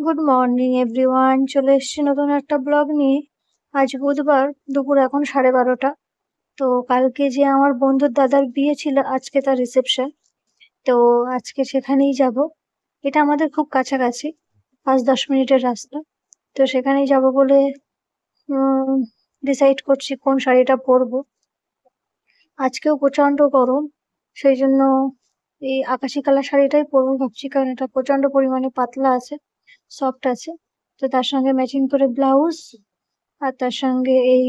Good morning everyone, চলে এসেছি নতুন একটা ব্লগ নিয়ে। আজ বুধবার, দুপুর এখন 12:30। তো কালকে যে আমার বন্ধুর দাদার বিয়ে ছিল, আজকে তার রিসেপশন। তো আজকে সেখানেই যাব। এটা আমাদের খুব কাছাকাছি, 5-10 মিনিটের রাস্তা। তো সেখানেই যাব বলে ডিসাইড করছি কোন শাড়িটা পরবো। আজকেও প্রচন্ড গরম, সেই জন্য এই আকাশি কালার শাড়িটাই পরবো ভাবছি, কারণ এটা প্রচন্ড পরিমাণে পাতলা আছে, সফট আছে। তো তার সঙ্গে ম্যাচিং করে ব্লাউজ, আর তার সঙ্গে এই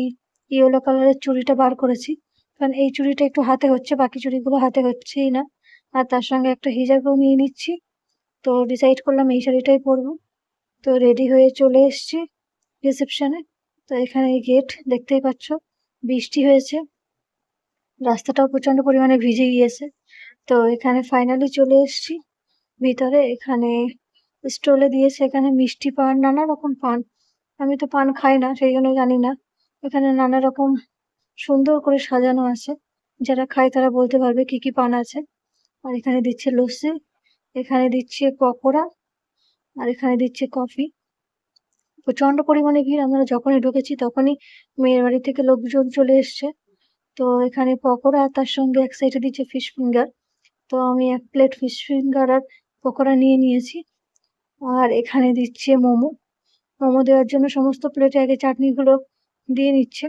ইয়েলো কালারের চুড়িটা বার করেছি, কারণ এই চুড়িটা একটু হাতে হচ্ছে, বাকি চুড়িগুলো হাতে হচ্ছেই না। আর তার সঙ্গে একটা হিজাবও নিয়ে নিচ্ছি। তো ডিসাইড করলাম এই শাড়িটাই পরবো। তো রেডি হয়ে চলে এসেছি রিসেপশনে। তো এখানে গেট দেখতেই পাচ্ছ, বৃষ্টি হয়েছে, রাস্তাটাও প্রচন্ড পরিমাণে ভিজে গিয়েছে। তো এখানে ফাইনালি চলে এসেছি ভিতরে। এখানে স্টলে দিয়েছে, এখানে মিষ্টি পান, নানা রকম পান। আমি তো পান খাই না, সেই জন্য জানি না। এখানে নানা রকম সুন্দর করে সাজানো আছে, যারা খায় তারা বলতে পারবে কি কি পান আছে। আর এখানে দিচ্ছে লস্যি, এখানে দিচ্ছে পকোড়া, আর এখানে দিচ্ছে কফি। প্রচন্ড পরিমাণে ভিড়, আমরা যখনই ঢুকেছি তখনই মেয়ের বাড়ি থেকে লোকজন চলে এসছে। তো এখানে পকোড়া, আর তার সঙ্গে এক সাইডে দিচ্ছে ফিশ ফিঙ্গার। তো আমি 1 প্লেট ফিশ ফিঙ্গার আর পকোড়া নিয়ে নিয়েছি। আর এখানে দিচ্ছে মোমো। মোমো দেওয়ার জন্য সমস্ত প্লেটে আগে চাটনিগুলো দিয়ে নিচ্ছে।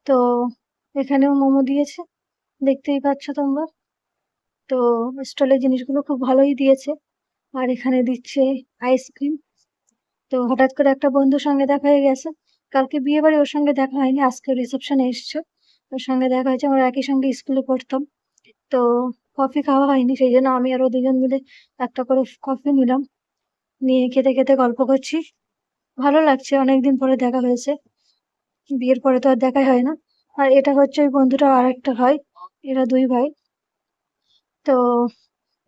তো এখানেও মোমো দিয়েছে, দেখতেই পাচ্ছ তোমরা। তো স্টলের জিনিসগুলো খুব ভালোই দিয়েছে। আর এখানে দিচ্ছে আইসক্রিম। তো হঠাৎ করে একটা বন্ধুর সঙ্গে দেখা হয়ে গেছে, কালকে বিয়ে বাড়ি, ওর সঙ্গে দেখা হয়নি, আজকে রিসেপশনে এসছে, ওর সঙ্গে দেখা হয়েছে। আমরা একই সঙ্গে স্কুলে পড়তাম। তো কফি খাওয়া হয়নি, সেই জন্য আমি আর ও দুজন মিলে একটা করে কফি নিলাম। নিয়ে খেতে খেতে গল্প করছি, ভালো লাগছে, অনেকদিন পরে দেখা হয়েছে। বিয়ের পরে তো আর দেখাই হয় না। আর এটা হচ্ছে ওই বন্ধুটা, আর একটা ভাই, এরা 2 ভাই। তো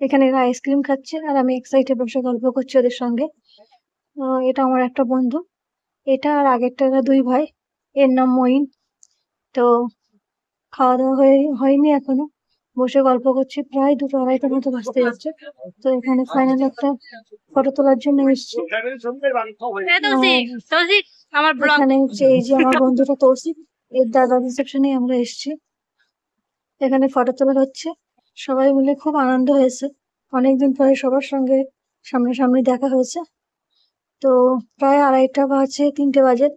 এখানে এরা আইসক্রিম খাচ্ছে, আর আমি এক সাইডে বসে গল্প করছি ওদের সঙ্গে। এটা আমার একটা বন্ধু, এটা আর আগেরটা, এরা 2 ভাই, এর নাম মঈন। তো খাওয়া দাওয়া হয়নি এখনো, বসে গল্প করছি, প্রায় 2টা-2:30টার মতো বাজতে যাচ্ছে। তো এখানে ফাইনাল একটা ফটো তোলার জন্য এসেছি। এখানে হচ্ছে এই যে আমার বন্ধুটা তৌসিফ, এর দাদা রিসেপশনে আমরা এসেছি। এখানে ফটো তোলা হচ্ছে, সবাই মিলে খুব আনন্দ হয়েছে, অনেকদিন পরে সবার সঙ্গে সামনাসামনি দেখা হয়েছে। তো প্রায় 2:30-3টে বাজে।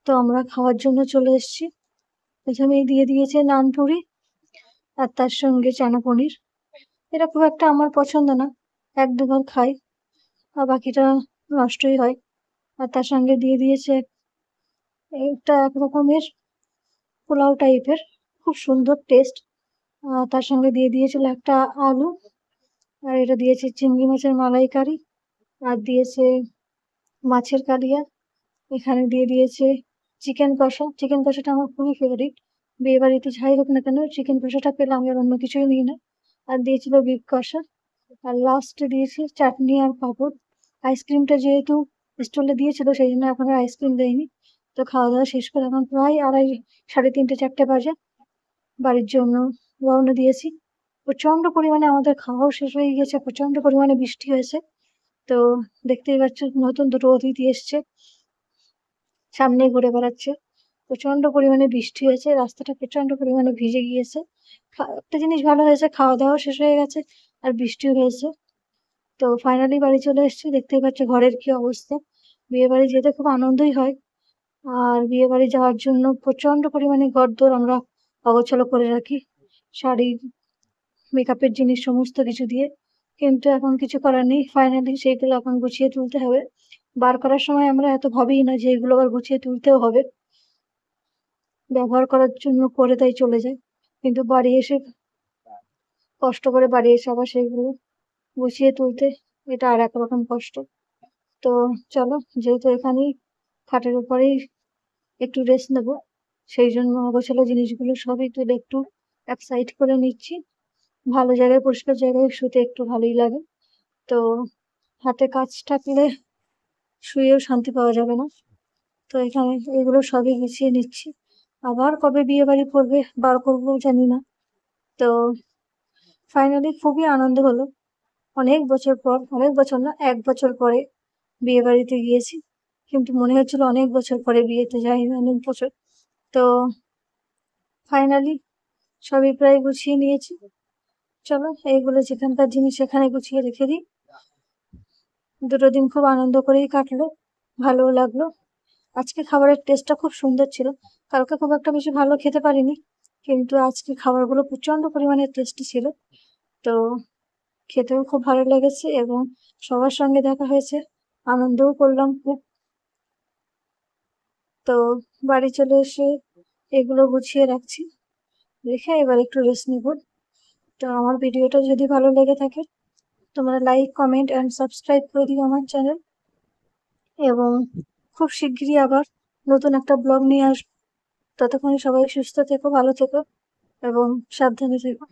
তো আমরা খাওয়ার জন্য চলে এসেছি। প্রথমেই দিয়ে দিয়েছে নান পুরি, আর তার সঙ্গে চানা পনির। এটা খুব একটা আমার পছন্দ না, 1-2 বার খাই, আর বাকিটা নষ্টই হয়। আর তার সঙ্গে দিয়ে দিয়েছে একটা এক রকমের পোলাও টাইপের, খুব সুন্দর টেস্ট। তার সঙ্গে দিয়ে দিয়েছিল একটা আলু, আর এটা দিয়েছে চিংড়ি মাছের মালাইকারি, আর দিয়েছে মাছের কালিয়া। এখানে দিয়ে দিয়েছে চিকেন কষা। চিকেন কষাটা আমার খুবই ফেভারিট, বিয়ে বাড়িতে যাই হোক না কেন চিকেন কষাটা পেলে আমি আর অন্য কিছুই নিই না। আর দিয়েছিল বিফ কষা, আর লাস্টে দিয়েছে চাটনি আর পাঁপড়। আইসক্রিমটা যেহেতু স্টলে দিয়েছিল, সেই জন্য এখন আর আইসক্রিম দেয়নি। তো খাওয়া দাওয়া শেষ করে এখন প্রায় 3:30-4টে বাজে, বাড়ির জন্য রওনা দিয়েছি। প্রচন্ড পরিমাণে আমাদের খাওয়াও শেষ হয়ে গেছে, প্রচন্ড পরিমাণে বৃষ্টি হয়েছে। তো দেখতেই পাচ্ছ, নতুন 2টো অতিথি এসছে, সামনে ঘুরে বেড়াচ্ছে। প্রচন্ড পরিমাণে বৃষ্টি হয়েছে, রাস্তাটা প্রচন্ড পরিমাণে ভিজে গিয়েছে। একটা জিনিস ভালো হয়েছে, খাওয়া দাওয়া শেষ হয়ে গেছে, আর বৃষ্টিও হয়েছে। তো ফাইনালি বাড়ি চলে এসেছি, দেখতেই পাচ্ছ ঘরের কি অবস্থা। বিয়ে বাড়ি যেতে খুব আনন্দই হয়, আর বিয়ে বাড়ি যাওয়ার জন্য প্রচন্ড পরিমাণে ঘরদোর আমরা অগোছালো করে রাখি, শাড়ি, মেকআপের জিনিস সমস্ত কিছু দিয়ে। কিন্তু এখন কিছু করার নেই, ফাইনালি সেইগুলো এখন গুছিয়ে তুলতে হবে। বার করার সময় আমরা এত ভাবি না যে এগুলো আবার গুছিয়ে তুলতেও হবে, ব্যবহার করার জন্য করে তাই চলে যায়। কিন্তু বাড়ি এসে, কষ্ট করে বাড়ি এসে আবার সেগুলো গুছিয়ে তুলতে, এটা আর এক রকম কষ্ট। তো চলো, যেহেতু এখানেই খাটের উপরেই একটু রেস্ট নেবো, সেই জন্য অগোছালো জিনিসগুলো সবই তুলে একটু এক সাইড করে নিচ্ছি। ভালো জায়গায়, পরিষ্কার জায়গায় শুতে একটু ভালোই লাগে। তো হাতে কাজ থাকলে শুয়েও শান্তি পাওয়া যাবে না। তো এখানে এগুলো সবই গুছিয়ে নিচ্ছি। আবার কবে বিয়ে বাড়ি পড়বে বার করবো জানি না। তো ফাইনালি খুবই আনন্দ হলো, অনেক বছর পর, অনেক বছর না, 1 বছর পরে বিয়ে বাড়িতে গিয়েছি, কিন্তু মনে হচ্ছিল অনেক বছর পরে বিয়েতে যাইনি, অনেক বছর। তো ফাইনালি সবই প্রায় গুছিয়ে নিয়েছি। চলো এইগুলো যেখানকার জিনিস সেখানে গুছিয়ে রেখে দিই। দুটো দিন খুব আনন্দ করেই কাটলো, ভালোও লাগলো। আজকে খাবারের টেস্টটা খুব সুন্দর ছিল। কালকে খুব একটা বেশি ভালো খেতে পারিনি, কিন্তু আজকে খাবারগুলো প্রচন্ড পরিমাণে টেস্টি ছিল। তো খেতেও খুব ভালো লেগেছে এবং সবার সঙ্গে দেখা হয়েছে, আনন্দও করলাম খুব। তো বাড়ি চলে এসে এগুলো গুছিয়ে রাখছি, রেখে এবার একটু রেস্ট নেব। তো আমার ভিডিওটা যদি ভালো লেগে থাকে তোমরা লাইক, কমেন্ট অ্যান্ড সাবস্ক্রাইব করে দিও আমার চ্যানেল। এবং খুব শিগগিরই আবার নতুন একটা ব্লগ নিয়ে আসবো। ততক্ষণে সবাই সুস্থ থেকো, ভালো থেকো এবং সাবধানে থেকো।